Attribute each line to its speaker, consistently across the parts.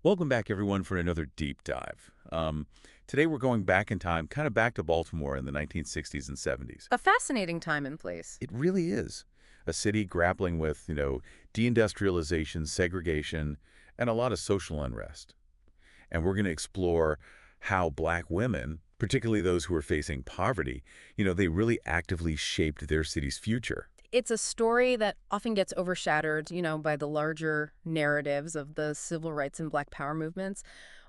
Speaker 1: Welcome back, everyone, for another deep dive. Today we're going back in time, kind of back to Baltimore in the 1960s and 70s.
Speaker 2: A fascinating time and place.
Speaker 1: It really is a city grappling with, deindustrialization, segregation, and a lot of social unrest. And we're going to explore how black women, particularly those who are facing poverty, they really actively shaped their city's future.
Speaker 2: It's a story that often gets overshadowed, by the larger narratives of the civil rights and Black Power movements,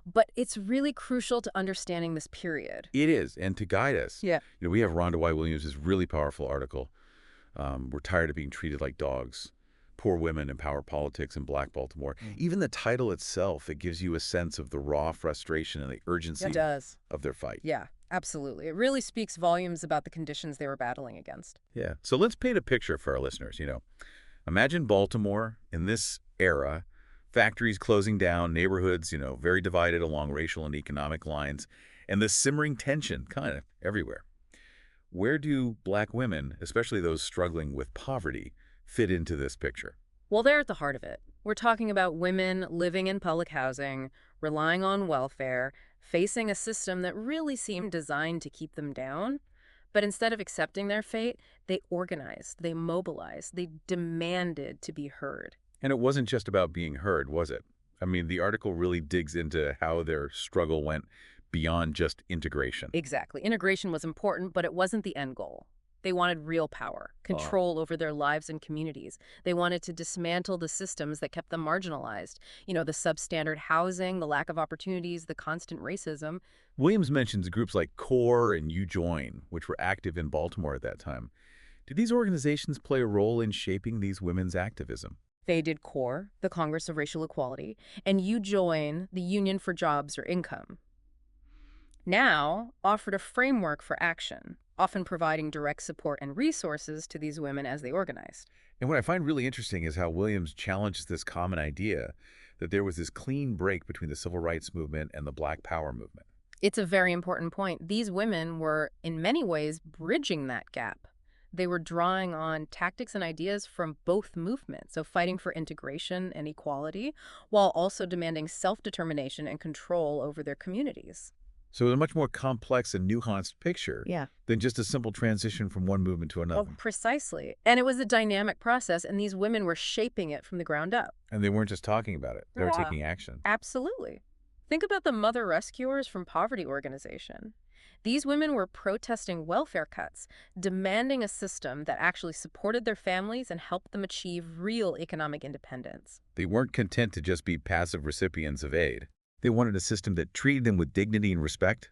Speaker 2: but it's really crucial to understanding this period.
Speaker 1: It is, and to guide us,
Speaker 2: Yeah.
Speaker 1: we have Rhonda Williams' really powerful article. We're tired of being treated like dogs. Poor women in power politics in Black Baltimore. Even the title itself, it gives you a sense of the raw frustration and the
Speaker 2: It
Speaker 1: urgency
Speaker 2: does.
Speaker 1: of their fight.
Speaker 2: Yeah, absolutely. It really speaks volumes about the conditions they were battling against.
Speaker 1: Yeah. So let's paint a picture for our listeners. Imagine Baltimore in this era, factories closing down, neighborhoods, very divided along racial and economic lines, and this simmering tension kind of everywhere. Where do black women, especially those struggling with poverty, fit into this picture?
Speaker 2: Well, they're at the heart of it. We're talking about women living in public housing, relying on welfare, facing a system that really seemed designed to keep them down. But instead of accepting their fate, they organized, they mobilized, they demanded to be heard.
Speaker 1: And it wasn't just about being heard, was it? I mean, the article really digs into how their struggle went beyond just integration.
Speaker 2: Exactly. Integration was important, but it wasn't the end goal. They wanted real power,
Speaker 1: Oh,
Speaker 2: control over their lives and communities. They wanted to dismantle the systems that kept them marginalized. The substandard housing, the lack of opportunities, the constant racism.
Speaker 1: Williams mentions groups like CORE and You Join, which were active in Baltimore at that time. Did these organizations play a role in shaping these women's activism?
Speaker 2: They did CORE, the Congress of Racial Equality, and You Join, the Union for Jobs or Income. Now offered a framework for action, often providing direct support and resources to these women as they organized.
Speaker 1: And what I find really interesting is how Williams challenges this common idea that there was this clean break between the civil rights movement and the Black Power movement.
Speaker 2: It's a very important point. These women were, in many ways, bridging that gap. They were drawing on tactics and ideas from both movements, so fighting for integration and equality, while also demanding self-determination and control over their communities.
Speaker 1: So it was a much more complex and nuanced picture
Speaker 2: Yeah.
Speaker 1: than just a simple transition from one movement to
Speaker 2: Oh,
Speaker 1: another.
Speaker 2: precisely. And it was a dynamic process, and these women were shaping it from the ground up.
Speaker 1: And they weren't just talking about it, they were
Speaker 2: Yeah.
Speaker 1: taking action.
Speaker 2: Absolutely. Think about the Mother Rescuers from Poverty Organization. These women were protesting welfare cuts, demanding a system that actually supported their families and helped them achieve real economic independence.
Speaker 1: They weren't content to just be passive recipients of aid. They wanted a system that treated them with dignity and respect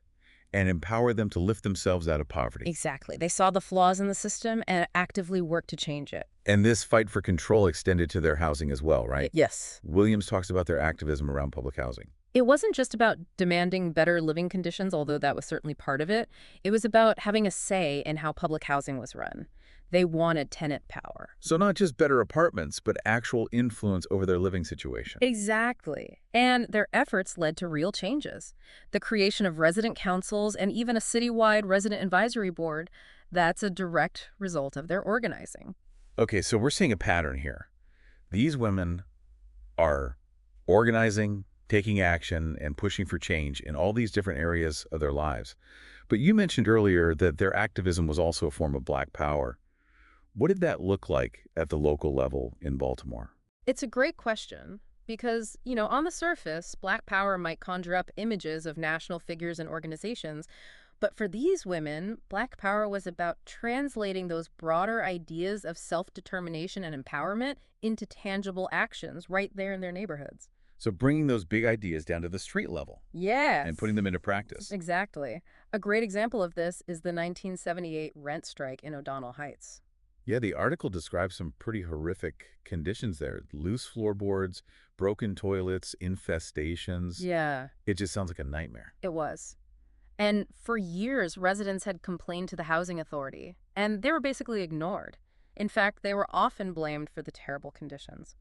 Speaker 1: and empowered them to lift themselves out of poverty.
Speaker 2: Exactly. They saw the flaws in the system and actively worked to change it.
Speaker 1: And this fight for control extended to their housing as well, right?
Speaker 2: Yes.
Speaker 1: Williams talks about their activism around public housing.
Speaker 2: It wasn't just about demanding better living conditions, although that was certainly part of it. It was about having a say in how public housing was run. They wanted tenant power.
Speaker 1: So not just better apartments, but actual influence over their living situation.
Speaker 2: Exactly. And their efforts led to real changes. The creation of resident councils and even a citywide resident advisory board, that's a direct result of their organizing.
Speaker 1: Okay, so we're seeing a pattern here. These women are organizing, taking action, and pushing for change in all these different areas of their lives. But you mentioned earlier that their activism was also a form of Black power. What did that look like at the local level in Baltimore?
Speaker 2: It's a great question because, on the surface, Black power might conjure up images of national figures and organizations. But for these women, Black power was about translating those broader ideas of self-determination and empowerment into tangible actions right there in their neighborhoods.
Speaker 1: So bringing those big ideas down to the street level and
Speaker 2: Yes,
Speaker 1: putting them into practice.
Speaker 2: exactly. A great example of this is the 1978 rent strike in O'Donnell Heights.
Speaker 1: Yeah, the article describes some pretty horrific conditions there. Loose floorboards, broken toilets, infestations.
Speaker 2: Yeah,
Speaker 1: It just sounds like a nightmare.
Speaker 2: it was. And for years, residents had complained to the housing authority, and they were basically ignored. In fact, they were often blamed for the terrible conditions.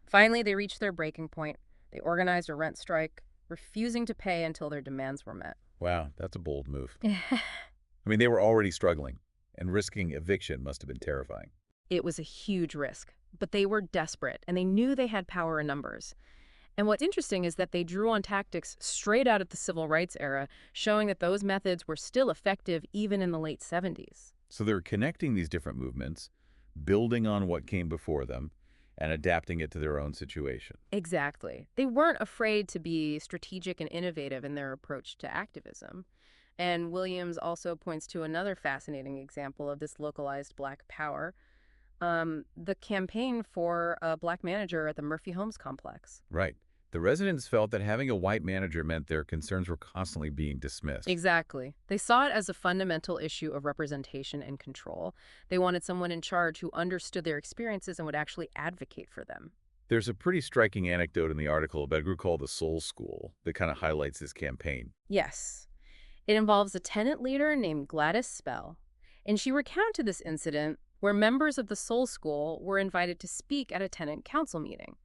Speaker 2: Finally, they reached their breaking point. They organized a rent strike, refusing to pay until their demands were met.
Speaker 1: Wow, that's a bold move. I mean, they were already struggling, and risking eviction must have been terrifying.
Speaker 2: It was a huge risk, but they were desperate, and they knew they had power in numbers. And what's interesting is that they drew on tactics straight out of the civil rights era, showing that those methods were still effective even in the late 70s.
Speaker 1: So they're connecting these different movements, building on what came before them, and adapting it to their own situation.
Speaker 2: Exactly. They weren't afraid to be strategic and innovative in their approach to activism. And Williams also points to another fascinating example of this localized Black power, the campaign for a Black manager at the Murphy Homes complex.
Speaker 1: Right. The residents felt that having a white manager meant their concerns were constantly being dismissed.
Speaker 2: Exactly. They saw it as a fundamental issue of representation and control. They wanted someone in charge who understood their experiences and would actually advocate for them.
Speaker 1: There's a pretty striking anecdote in the article about a group called the Soul School that kind of highlights this campaign.
Speaker 2: Yes. It involves a tenant leader named Gladys Spell, and she recounted this incident where members of the Soul School were invited to speak at a tenant council meeting.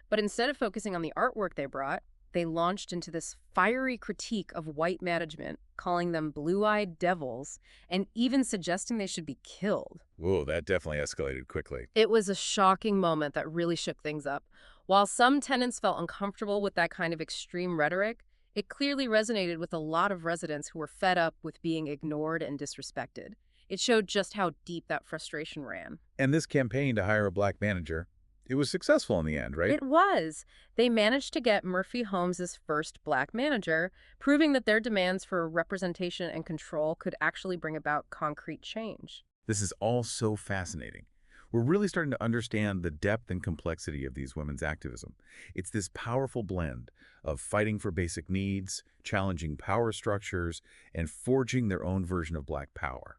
Speaker 2: But instead of focusing on the artwork they brought, they launched into this fiery critique of white management, calling them blue-eyed devils, and even suggesting they should be killed.
Speaker 1: Whoa, that definitely escalated quickly.
Speaker 2: It was a shocking moment that really shook things up. While some tenants felt uncomfortable with that kind of extreme rhetoric, it clearly resonated with a lot of residents who were fed up with being ignored and disrespected. It showed just how deep that frustration ran.
Speaker 1: And this campaign to hire a Black manager, it was successful in the end, right?
Speaker 2: It was. They managed to get Murphy Homes' first Black manager, proving that their demands for representation and control could actually bring about concrete change.
Speaker 1: This is all so fascinating. We're really starting to understand the depth and complexity of these women's activism. It's this powerful blend of fighting for basic needs, challenging power structures, and forging their own version of Black power.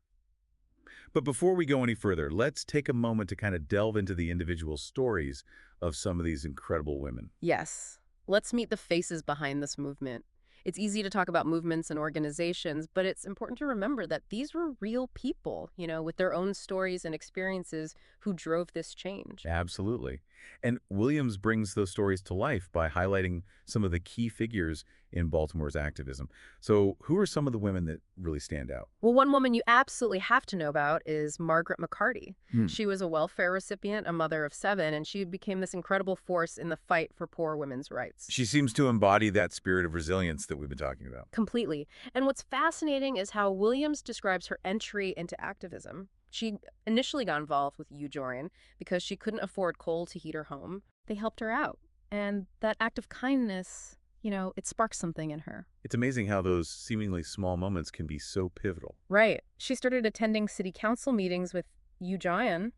Speaker 1: But before we go any further, let's take a moment to kind of delve into the individual stories of some of these incredible women.
Speaker 2: Yes, let's meet the faces behind this movement. It's easy to talk about movements and organizations, but it's important to remember that these were real people, with their own stories and experiences who drove this change.
Speaker 1: Absolutely. And Williams brings those stories to life by highlighting some of the key figures in Baltimore's activism. So who are some of the women that really stand out?
Speaker 2: Well, one woman you absolutely have to know about is Margaret McCarty.
Speaker 1: Hmm.
Speaker 2: She was a welfare recipient, a mother of 7, and she became this incredible force in the fight for poor women's rights.
Speaker 1: She seems to embody that spirit of resilience that we've been talking about.
Speaker 2: Completely. And what's fascinating is how Williams describes her entry into activism. She initially got involved with Ujoin because she couldn't afford coal to heat her home. They helped her out. And that act of kindness, it sparked something in her.
Speaker 1: It's amazing how those seemingly small moments can be so pivotal.
Speaker 2: Right. She started attending city council meetings with Ujoin,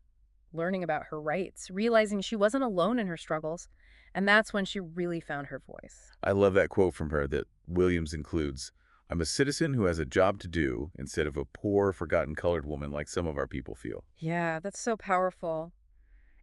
Speaker 2: learning about her rights, realizing she wasn't alone in her struggles. And that's when she really found her voice.
Speaker 1: I love that quote from her that Williams includes, "I'm a citizen who has a job to do instead of a poor, forgotten colored woman like some of our people feel."
Speaker 2: Yeah, that's so powerful.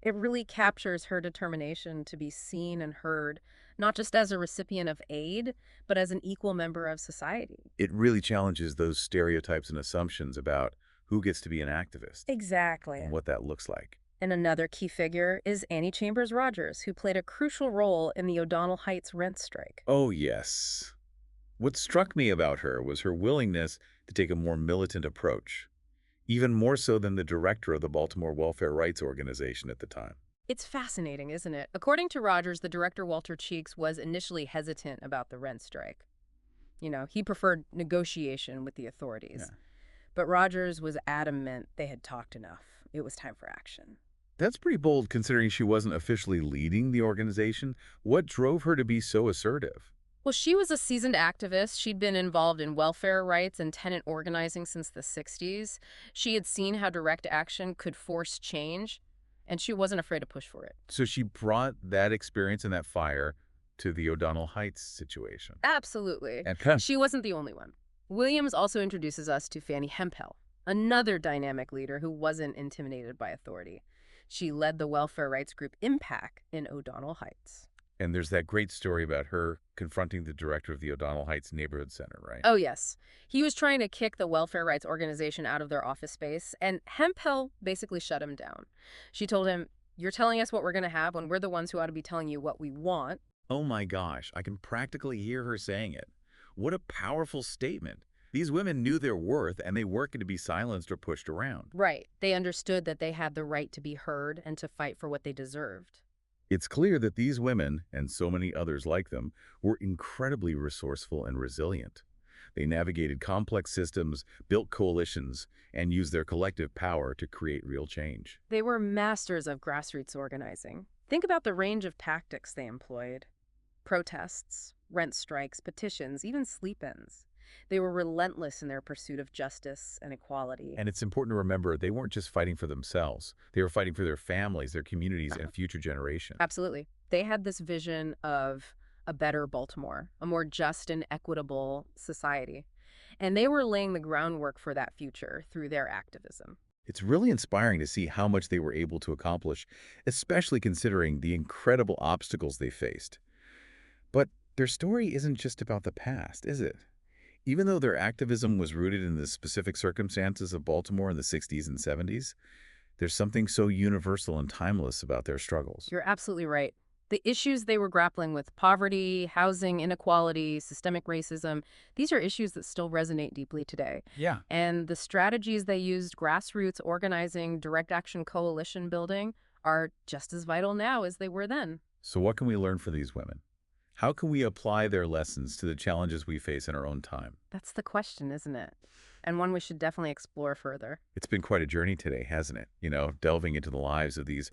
Speaker 2: It really captures her determination to be seen and heard, not just as a recipient of aid, but as an equal member of society.
Speaker 1: It really challenges those stereotypes and assumptions about who gets to be an activist
Speaker 2: Exactly.
Speaker 1: and what that looks like.
Speaker 2: And another key figure is Annie Chambers Rogers, who played a crucial role in the O'Donnell Heights rent strike.
Speaker 1: Oh, yes. What struck me about her was her willingness to take a more militant approach, even more so than the director of the Baltimore Welfare Rights Organization at the time.
Speaker 2: It's fascinating, isn't it? According to Rogers, the director Walter Cheeks was initially hesitant about the rent strike. He preferred negotiation with the authorities.
Speaker 1: Yeah.
Speaker 2: But Rogers was adamant they had talked enough. It was time for action.
Speaker 1: That's pretty bold considering she wasn't officially leading the organization. What drove her to be so assertive?
Speaker 2: Well, she was a seasoned activist. She'd been involved in welfare rights and tenant organizing since the 60s. She had seen how direct action could force change, and she wasn't afraid to push for it.
Speaker 1: So she brought that experience and that fire to the O'Donnell Heights situation.
Speaker 2: Absolutely.
Speaker 1: And
Speaker 2: She wasn't the only one. Williams also introduces us to Fannie Hempel, another dynamic leader who wasn't intimidated by authority. She led the welfare rights group Impact in O'Donnell Heights.
Speaker 1: And there's that great story about her confronting the director of the O'Donnell Heights Neighborhood Center, right?
Speaker 2: Oh, yes. He was trying to kick the welfare rights organization out of their office space, and Hempel basically shut him down. She told him, "You're telling us what we're going to have when we're the ones who ought to be telling you what we want."
Speaker 1: Oh my gosh, I can practically hear her saying it. What a powerful statement. These women knew their worth and they weren't going to be silenced or pushed around.
Speaker 2: Right. They understood that they had the right to be heard and to fight for what they deserved.
Speaker 1: It's clear that these women, and so many others like them, were incredibly resourceful and resilient. They navigated complex systems, built coalitions, and used their collective power to create real change.
Speaker 2: They were masters of grassroots organizing. Think about the range of tactics they employed: protests, rent strikes, petitions, even sleep-ins. They were relentless in their pursuit of justice and equality.
Speaker 1: And it's important to remember they weren't just fighting for themselves. They were fighting for their families, their communities, and future generations.
Speaker 2: Absolutely. They had this vision of a better Baltimore, a more just and equitable society. And they were laying the groundwork for that future through their activism.
Speaker 1: It's really inspiring to see how much they were able to accomplish, especially considering the incredible obstacles they faced. But their story isn't just about the past, is it? Even though their activism was rooted in the specific circumstances of Baltimore in the 60s and 70s, there's something so universal and timeless about their struggles.
Speaker 2: You're absolutely right. The issues they were grappling with, poverty, housing inequality, systemic racism, these are issues that still resonate deeply today.
Speaker 1: Yeah.
Speaker 2: And the strategies they used, grassroots organizing, direct action coalition building, are just as vital now as they were then.
Speaker 1: So what can we learn from these women? How can we apply their lessons to the challenges we face in our own time?
Speaker 2: That's the question, isn't it? And one we should definitely explore further.
Speaker 1: It's been quite a journey today, hasn't it? Delving into the lives of these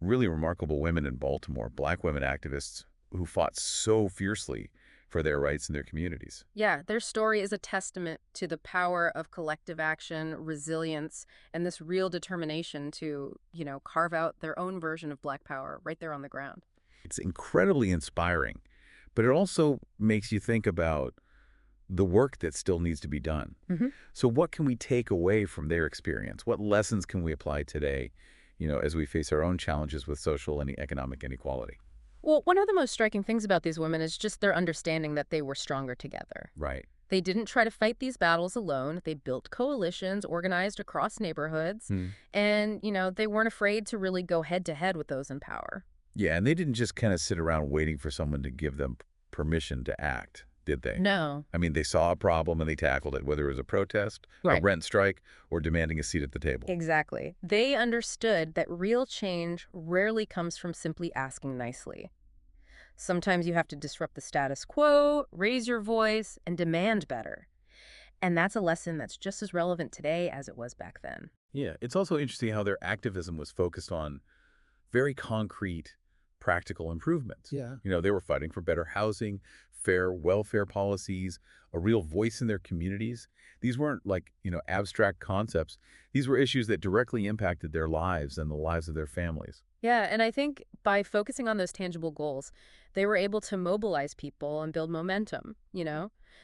Speaker 1: really remarkable women in Baltimore, Black women activists who fought so fiercely for their rights in their communities.
Speaker 2: Yeah, their story is a testament to the power of collective action, resilience, and this real determination to, carve out their own version of Black power right there on the ground.
Speaker 1: It's incredibly inspiring, but it also makes you think about the work that still needs to be done.
Speaker 2: hmm
Speaker 1: So what can we take away from their experience? What lessons can we apply today, as we face our own challenges with social and economic inequality?
Speaker 2: Well, one of the most striking things about these women is just their understanding that they were stronger together.
Speaker 1: Right.
Speaker 2: They didn't try to fight these battles alone. They built coalitions, organized across neighborhoods,
Speaker 1: Hmm.
Speaker 2: and, they weren't afraid to really go head to head with those in power.
Speaker 1: Yeah, and they didn't just kind of sit around waiting for someone to give them permission to act, did they?
Speaker 2: No.
Speaker 1: I mean, they saw a problem and they tackled it, whether it was a protest, a
Speaker 2: Right.
Speaker 1: rent strike, or demanding a seat at the table.
Speaker 2: Exactly. They understood that real change rarely comes from simply asking nicely. Sometimes you have to disrupt the status quo, raise your voice, and demand better. And that's a lesson that's just as relevant today as it was back then.
Speaker 1: Yeah, it's also interesting how their activism was focused on very concrete, practical improvements.
Speaker 3: Yeah.
Speaker 1: They were fighting for better housing, fair welfare policies, a real voice in their communities. These weren't like, abstract concepts. These were issues that directly impacted their lives and the lives of their families.
Speaker 2: Yeah, and I think by focusing on those tangible goals, they were able to mobilize people and build momentum.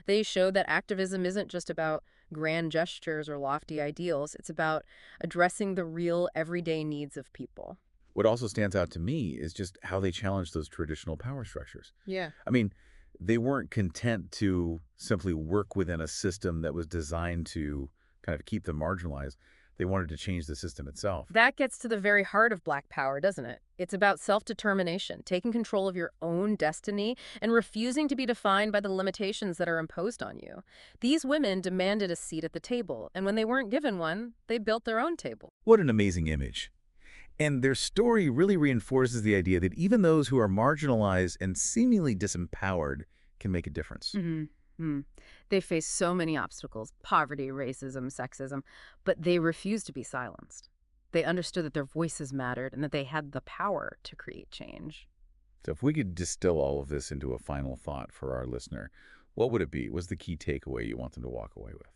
Speaker 2: They showed that activism isn't just about grand gestures or lofty ideals. It's about addressing the real everyday needs of people.
Speaker 1: What also stands out to me is just how they challenged those traditional power structures.
Speaker 2: Yeah.
Speaker 1: I mean, they weren't content to simply work within a system that was designed to kind of keep them marginalized. They wanted to change the system itself.
Speaker 2: That gets to the very heart of Black power, doesn't it? It's about self-determination, taking control of your own destiny, and refusing to be defined by the limitations that are imposed on you. These women demanded a seat at the table, and when they weren't given one, they built their own table.
Speaker 1: What an amazing image. And their story really reinforces the idea that even those who are marginalized and seemingly disempowered can make a difference.
Speaker 2: Mm. They face so many obstacles: poverty, racism, sexism, but they refused to be silenced. They understood that their voices mattered and that they had the power to create change.
Speaker 1: So if we could distill all of this into a final thought for our listener, what would it be? What's the key takeaway you want them to walk away with?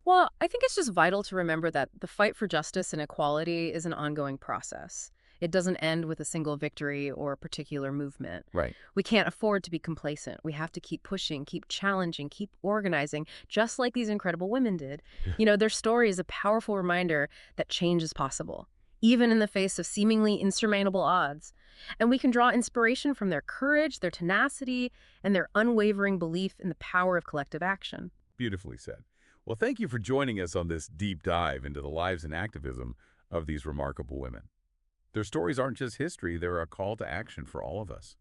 Speaker 2: Well, I think it's just vital to remember that the fight for justice and equality is an ongoing process. It doesn't end with a single victory or a particular movement.
Speaker 1: Right.
Speaker 2: We can't afford to be complacent. We have to keep pushing, keep challenging, keep organizing, just like these incredible women did. Their story is a powerful reminder that change is possible, even in the face of seemingly insurmountable odds. And we can draw inspiration from their courage, their tenacity, and their unwavering belief in the power of collective action.
Speaker 1: Beautifully said. Well, thank you for joining us on this deep dive into the lives and activism of these remarkable women. Their stories aren't just history, they're a call to action for all of us.